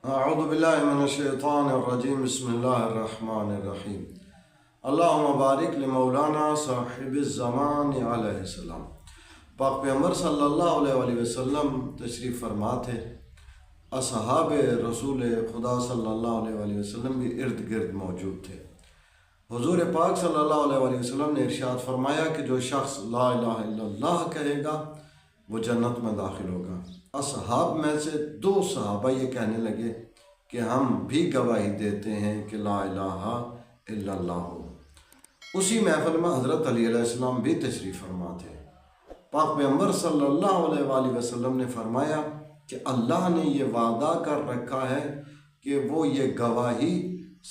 اعوذ باللہ من الشیطان الرجیم بسم اللہ الرحمن الرحیم اللہم بارک لمولانا صاحب الزمان علیہ السلام۔ پاک پیغمبر صلی اللہ علیہ وآلہ وسلم تشریف فرما تھے، اصحاب رسول خدا صلی اللہ علیہ وآلہ وسلم بھی ارد گرد موجود تھے۔ حضور پاک صلی اللہ علیہ وآلہ وسلم نے ارشاد فرمایا کہ جو شخص لا الہ الا اللہ کہے گا وہ جنت میں داخل ہوگا۔ اصحاب میں سے 2 صحابہ یہ کہنے لگے کہ ہم بھی گواہی دیتے ہیں کہ لا الہ الا اللہ ہو۔ اسی محفل میں حضرت علی علیہ السلام بھی تشریف فرما تھے۔ پاک پیغمبر صلی اللہ علیہ وآلہ وسلم نے فرمایا کہ اللہ نے یہ وعدہ کر رکھا ہے کہ وہ یہ گواہی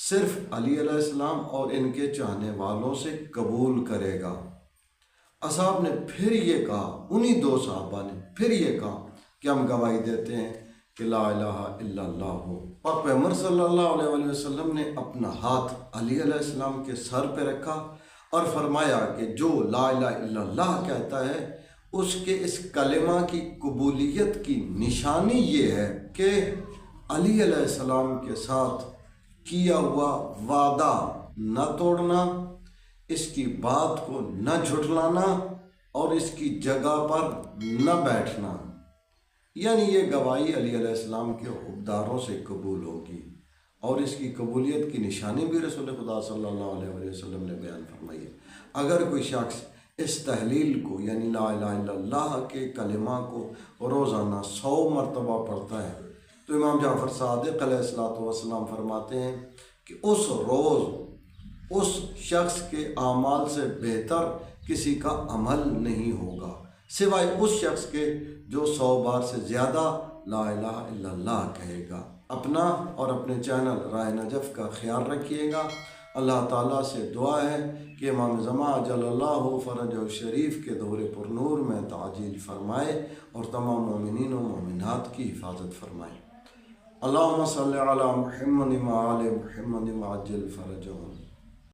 صرف علی علیہ السلام اور ان کے چاہنے والوں سے قبول کرے گا۔ اصحاب نے پھر یہ کہا، انہی 2 صحابہ نے پھر یہ کہا کہ ہم گواہی دیتے ہیں کہ لا الہ الا اللہ ہو۔ پاک پیغمبر صلی اللہ علیہ وآلہ وسلم نے اپنا ہاتھ علی علیہ السلام کے سر پہ رکھا اور فرمایا کہ جو لا الہ الا اللہ کہتا ہے اس کے اس کلمہ کی قبولیت کی نشانی یہ ہے کہ علی علیہ السلام کے ساتھ کیا ہوا وعدہ نہ توڑنا، اس کی بات کو نہ جھٹلانا اور اس کی جگہ پر نہ بیٹھنا، یعنی یہ گواہی علی علیہ السلام کے حقداروں سے قبول ہوگی۔ اور اس کی قبولیت کی نشانی بھی رسول خدا صلی اللہ علیہ وآلہ وسلم نے بیان فرمائی ہے۔ اگر کوئی شخص اس تحلیل کو یعنی لا الہ الا اللہ کے کلمہ کو روزانہ 100 مرتبہ پڑھتا ہے تو امام جعفر صادق علیہ السلام فرماتے ہیں کہ اس روز اس شخص کے اعمال سے بہتر کسی کا عمل نہیں ہوگا سوائے اس شخص کے جو 100 بار سے زیادہ لا الہ الا اللہ کہے گا۔ اپنا اور اپنے چینل رائے نجف کا خیال رکھیے گا۔ اللہ تعالیٰ سے دعا ہے کہ امام زمان اجل اللہ فرجہ شریف کے دور پر نور میں تعجیل فرمائے اور تمام مومنین و مومنات کی حفاظت فرمائے۔ اللہم صلی علی محمد و آل محمد وعجل فرجہم۔